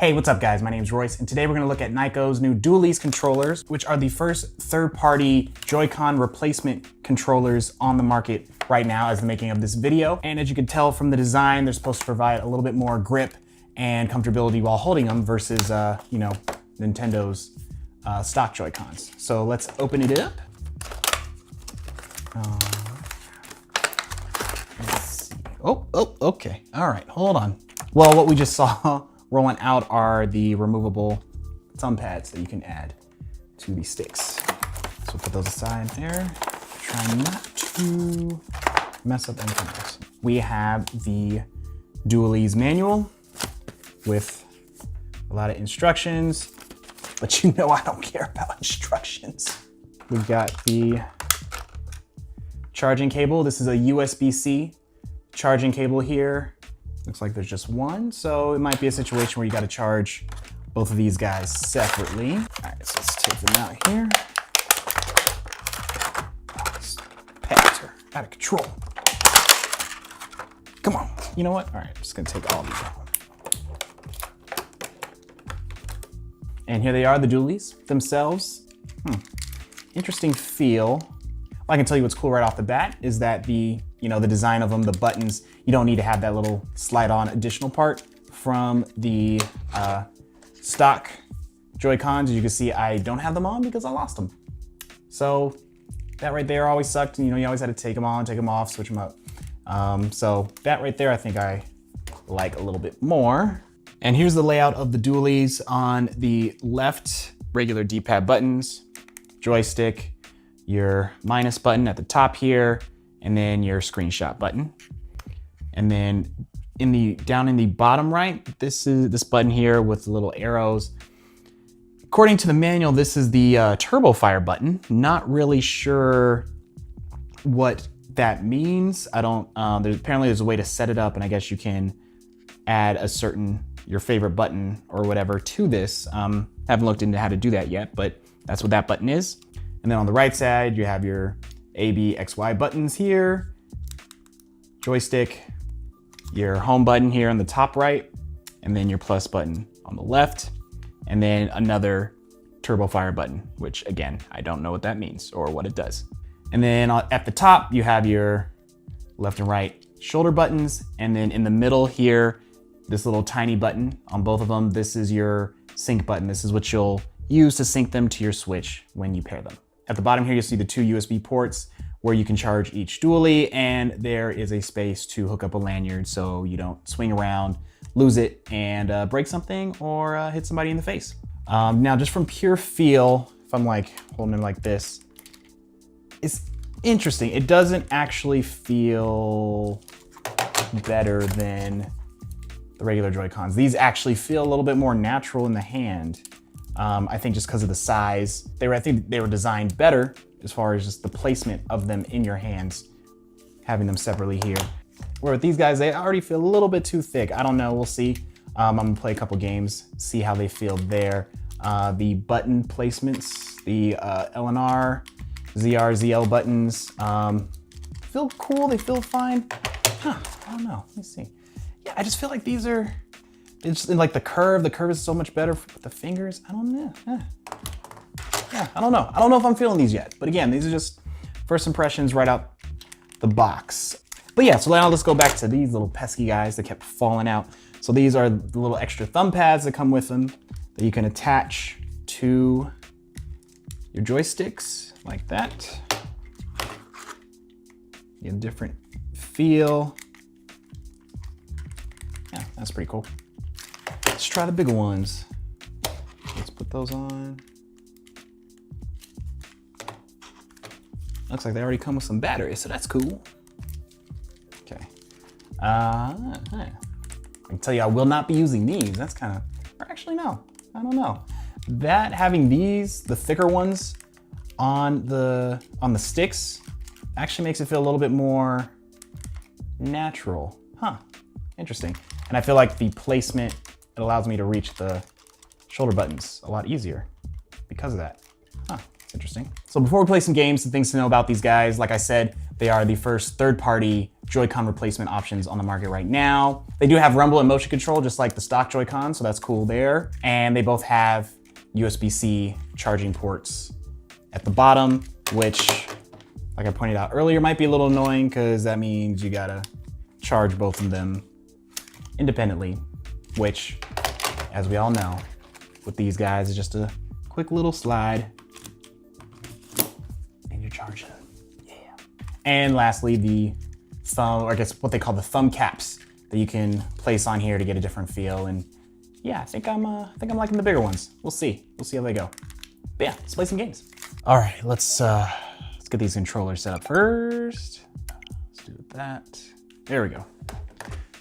Hey, what's up guys? My name is Royce, and today we're gonna look at Nyko's new Dualies controllers, which are the first third-party JoyCon replacement controllers on the market right now as the making of this video. And as you can tell from the design, they're supposed to provide a little bit more grip and comfortability while holding them versus, Nintendo's stock JoyCons. So let's open it up. Let's see. Oh, okay. All right, hold on. Well, what we just saw rolling out are the removable thumb pads that you can add to the sticks. So put those aside there. Try not to mess up anything else. We have the Dualies manual with a lot of instructions, but you know I don't care about instructions. We've got the charging cable. This is a USB-C charging cable here. Looks like there's just one, so it might be a situation where you gotta charge both of these guys separately. All right, so let's take them out here. These pads are out of control. Come on, you know what? All right, I'm just gonna take all these out. And here they are, the Dualies themselves. Interesting feel. I can tell you what's cool right off the bat is that the design of them, the buttons, you don't need to have that little slide on additional part from the stock Joy-Cons. As you can see, I don't have them on because I lost them. So that right there always sucked. You always had to take them on, take them off, switch them up. So that right there, I think I like a little bit more. And here's the layout of the Dualies. On the left, regular D-pad buttons, joystick, your minus button at the top here, and then your screenshot button. And then down in the bottom right, this is this button here with the little arrows. According to the manual, this is the turbo fire button. Not really sure what that means. I don't, apparently there's a way to set it up, and I guess you can add your favorite button or whatever to this. Haven't looked into how to do that yet, but that's what that button is. And then on the right side, you have your A, B, X, Y buttons here, joystick, your home button here on the top right, and then your plus button on the left, and then another turbo fire button, which again, I don't know what that means or what it does. And then at the top, you have your left and right shoulder buttons, and then in the middle here, this little tiny button on both of them, this is your sync button. This is what you'll use to sync them to your Switch when you pair them. At the bottom here, you'll see the two USB ports where you can charge each Dualie, and there is a space to hook up a lanyard so you don't swing around, lose it, and break something or hit somebody in the face. Now, just from pure feel, if I'm like holding it like this, it's interesting. It doesn't actually feel better than the regular Joy-Cons. These actually feel a little bit more natural in the hand. I think just because of the size. I think they were designed better as far as just the placement of them in your hands, having them separately here. Where with these guys, they already feel a little bit too thick. I don't know, we'll see. I'm gonna play a couple games, see how they feel there. The button placements, the LNR, ZR, ZL buttons, feel cool, they feel fine. I don't know, let me see. Yeah, I just feel like these are, it's in like the curve is so much better with the fingers. I don't know. Yeah, I don't know. I don't know if I'm feeling these yet. But again, these are just first impressions right out the box. But yeah, so now let's go back to these little pesky guys that kept falling out. So these are the little extra thumb pads that come with them that you can attach to your joysticks like that. You get a different feel. Yeah, that's pretty cool. Let's try the bigger ones. Let's put those on. Looks like they already come with some batteries, so that's cool. Okay. I can tell you I will not be using these. That's kind of, or actually no, I don't know. Having these, the thicker ones on the sticks, actually makes it feel a little bit more natural. Interesting. And I feel like the placement, it allows me to reach the shoulder buttons a lot easier because of that. It's interesting. So before we play some games, some things to know about these guys, like I said, they are the first third-party Joy-Con replacement options on the market right now. They do have rumble and motion control, just like the stock Joy-Con, so that's cool there. And they both have USB-C charging ports at the bottom, which, like I pointed out earlier, might be a little annoying because that means you gotta charge both of them independently, which, as we all know, with these guys, is just a quick little slide and you're charging. Yeah. And lastly, the thumb, or I guess what they call the thumb caps that you can place on here to get a different feel. And yeah, I think I'm liking the bigger ones. We'll see how they go. But yeah, let's play some games. All right, let's get these controllers set up first. Let's do that. There we go.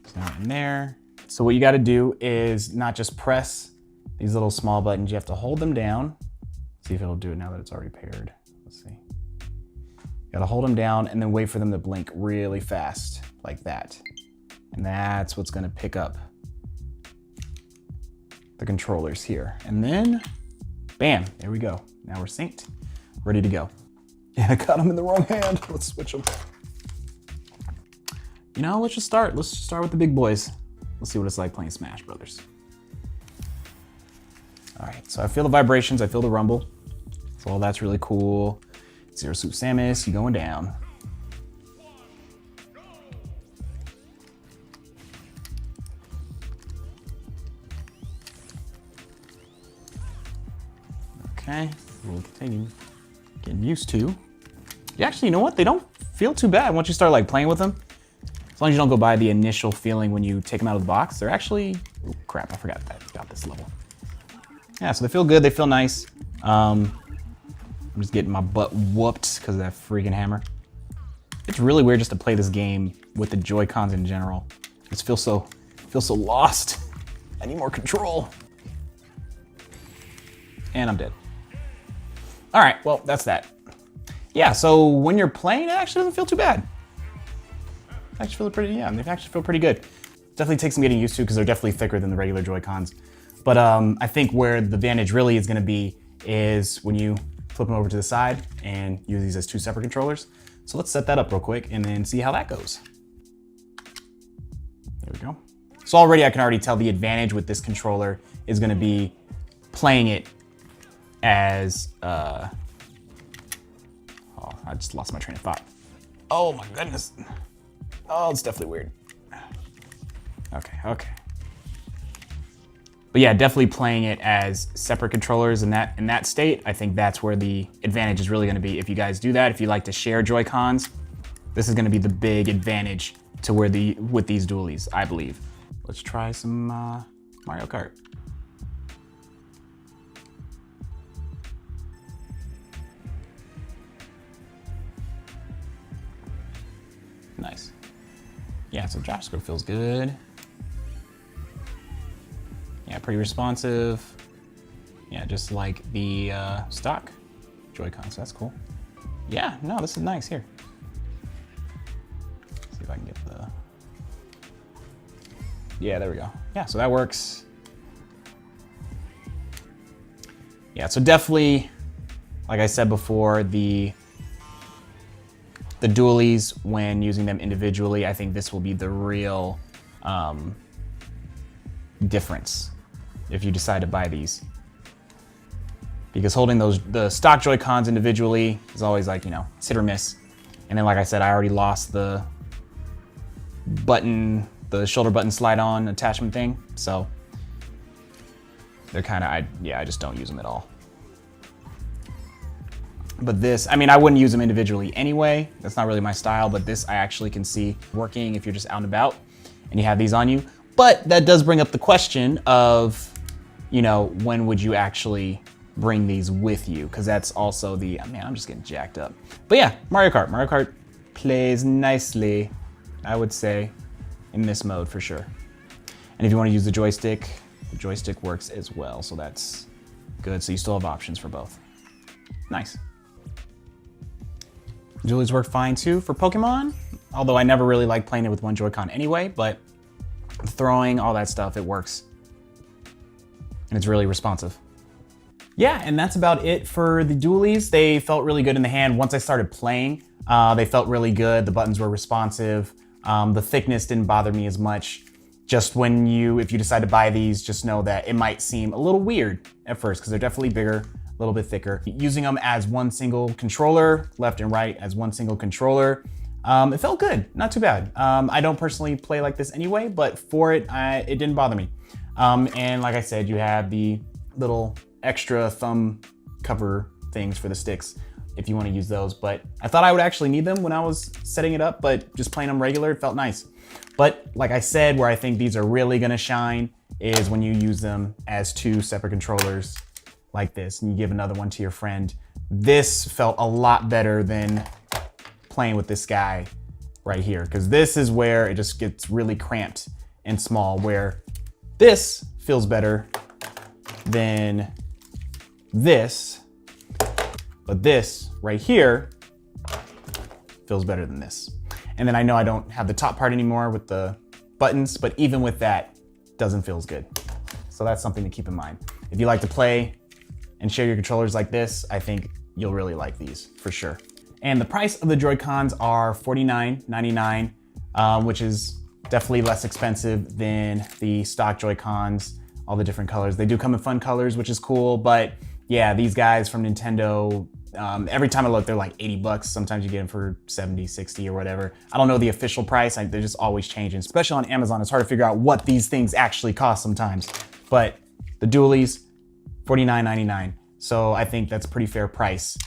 So now in there. So what you got to do is not just press these little small buttons. You have to hold them down. See if it'll do it now that it's already paired. Let's see. You got to hold them down and then wait for them to blink really fast, like that. And that's what's going to pick up the controllers here. And then, bam, there we go. Now we're synced, ready to go. And I got them in the wrong hand. Let's switch them. You know, let's just start. Let's just start with the big boys. Let's see what it's like playing Smash Brothers. All right, so I feel the vibrations, I feel the rumble. So all that's really cool. Zero Suit Samus, you going down. Okay, we'll continue getting used to. Yeah, actually, you know what? They don't feel too bad once you start like playing with them. As long as you don't go by the initial feeling when you take them out of the box, they're actually, oh crap, I forgot that about this level. Yeah, so they feel good, they feel nice. I'm just getting my butt whooped because of that freaking hammer. It's really weird just to play this game with the Joy-Cons in general. I just feel so lost. I need more control. And I'm dead. All right, well, that's that. Yeah, so when you're playing, it actually doesn't feel too bad. They actually feel pretty good. Definitely takes some getting used to because they're definitely thicker than the regular Joy-Cons. But I think where the advantage really is gonna be is when you flip them over to the side and use these as two separate controllers. So let's set that up real quick and then see how that goes. There we go. So already I can already tell the advantage with this controller is gonna be playing it as, oh, I just lost my train of thought. Oh my goodness. Oh, it's definitely weird. Okay. But yeah, definitely playing it as separate controllers in that state, I think that's where the advantage is really gonna be. If you guys do that, if you like to share Joy-Cons, this is gonna be the big advantage to with these dualies, I believe. Let's try some Mario Kart. Nice. Yeah, so JavaScript feels good. Yeah, pretty responsive. Yeah, just like the stock Joy-Cons, so that's cool. Yeah, no, this is nice here. Let's see if I can get the... Yeah, there we go. Yeah, so that works. Yeah, so definitely, like I said before, the dualies, when using them individually, I think this will be the real difference if you decide to buy these. Because holding the stock Joy-Cons individually is always like, you know, it's hit or miss. And then like I said, I already lost the shoulder button slide on attachment thing. So they're kind of, I just don't use them at all. But this, I mean, I wouldn't use them individually anyway. That's not really my style, but this I actually can see working if you're just out and about and you have these on you. But that does bring up the question of, you know, when would you actually bring these with you? Because that's also the, man, I'm just getting jacked up. But yeah, Mario Kart. Mario Kart plays nicely, I would say, in this mode for sure. And if you want to use the joystick works as well. So that's good. So you still have options for both. Nice. Dualies work fine too for Pokemon, although I never really like playing it with one Joy-Con anyway, but throwing, all that stuff, it works. And it's really responsive. Yeah, and that's about it for the dualies. They felt really good in the hand. Once I started playing, they felt really good. The buttons were responsive. The thickness didn't bother me as much. Just if you decide to buy these, just know that it might seem a little weird at first because they're definitely bigger, a little bit thicker. Using them as one single controller, left and right as one single controller, it felt good, not too bad. I don't personally play like this anyway, but for it, it didn't bother me. And like I said, you have the little extra thumb cover things for the sticks if you want to use those. But I thought I would actually need them when I was setting it up, but just playing them regular, it felt nice. But like I said, where I think these are really gonna shine is when you use them as two separate controllers like this, and you give another one to your friend. This felt a lot better than playing with this guy right here, because this is where it just gets really cramped and small, where this feels better than this, but this right here feels better than this. And then I know I don't have the top part anymore with the buttons, but even with that, doesn't feel as good. So that's something to keep in mind. If you like to play and share your controllers like this, I think you'll really like these for sure. And the price of the Joy-Cons are $49.99, which is definitely less expensive than the stock Joy-Cons, all the different colors. They do come in fun colors, which is cool, but yeah, these guys from Nintendo, every time I look, they're like 80 bucks. Sometimes you get them for 70, 60 or whatever. I don't know the official price. They're just always changing, especially on Amazon. It's hard to figure out what these things actually cost sometimes. But the Dualies, $49.99. So I think that's a pretty fair price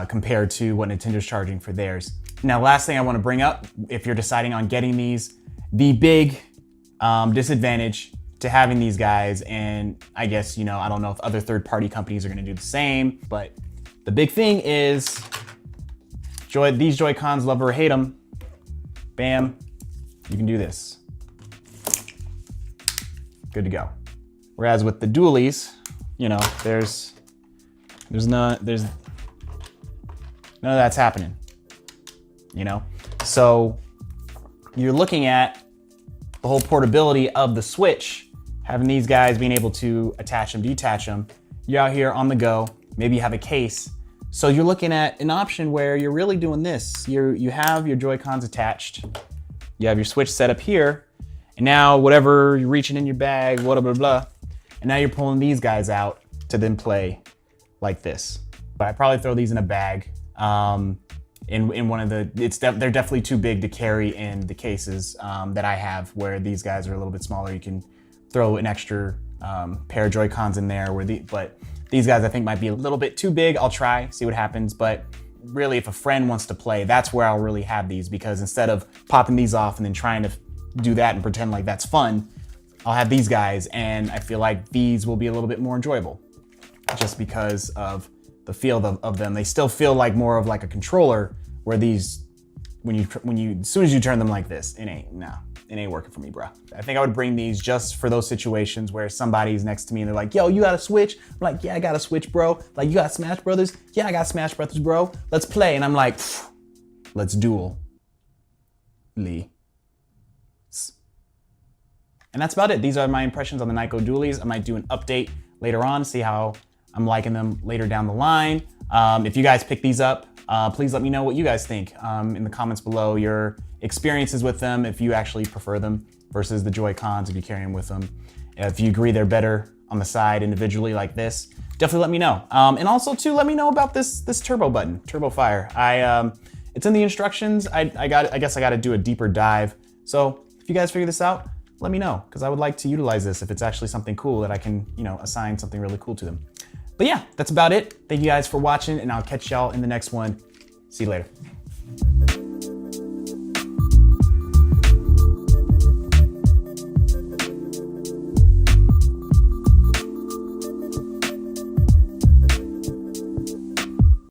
compared to what Nintendo's charging for theirs. Now, last thing I want to bring up, if you're deciding on getting these, the big disadvantage to having these guys, and I guess, I don't know if other third-party companies are going to do the same, but the big thing is these Joy-Cons, love or hate them, bam, you can do this. Good to go. Whereas with the Dualies, there's none of that's happening, So you're looking at the whole portability of the Switch, having these guys being able to attach them, detach them. You're out here on the go. Maybe you have a case. So you're looking at an option where you're really doing this. You have your Joy-Cons attached. You have your Switch set up here. And now whatever you're reaching in your bag, blah, blah, blah. And now you're pulling these guys out to then play like this. But I'd probably throw these in a bag. In one of they're definitely too big to carry in the cases that I have, where these guys are a little bit smaller. You can throw an extra pair of Joy-Cons in there, but these guys I think might be a little bit too big. I'll try, see what happens. But really, if a friend wants to play, that's where I'll really have these, because instead of popping these off and then trying to do that and pretend like that's fun, I'll have these guys, and I feel like these will be a little bit more enjoyable just because of the feel of them. They still feel like more of like a controller, where these, as soon as you turn them like this, it ain't working for me, bro. I think I would bring these just for those situations where somebody's next to me and they're like, yo, you got a Switch? I'm like, yeah, I got a Switch, bro. Like, you got Smash Brothers? Yeah, I got Smash Brothers, bro. Let's play. And I'm like, let's duel. Lee. And that's about it. These are my impressions on the Nyko Dualies. I might do an update later on, see how I'm liking them later down the line. If you guys pick these up, please let me know what you guys think in the comments below, your experiences with them, if you actually prefer them versus the Joy-Cons, if you carry them with them. If you agree they're better on the side individually like this, definitely let me know. And also too, let me know about this turbo button, Turbo Fire. It's in the instructions. I guess I got to do a deeper dive. So if you guys figure this out, let me know, because I would like to utilize this if it's actually something cool that I can, assign something really cool to them. But yeah, that's about it. Thank you guys for watching, and I'll catch y'all in the next one. See you later.